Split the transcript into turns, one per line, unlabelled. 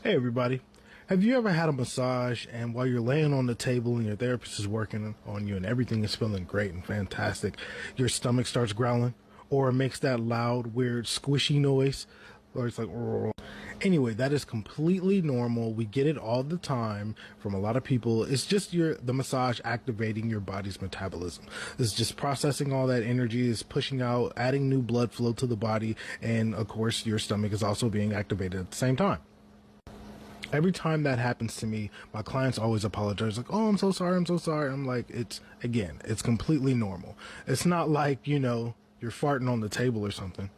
Hey everybody. Have you ever had a massage and while you're laying on the table and your therapist is working on you and everything is feeling great and fantastic, your stomach starts growling or it makes that loud, weird, squishy noise? Or it's like, "Rrr." Anyway, that is completely normal. We get it all the time from a lot of people. It's just the massage activating your body's metabolism. It's just processing all that energy, is pushing out, adding new blood flow to the body, and of course your stomach is also being activated at the same time. Every time that happens to me, my clients always apologize, like, "Oh, I'm so sorry, I'm so sorry." I'm like, it's completely normal. It's not like, you're farting on the table or something.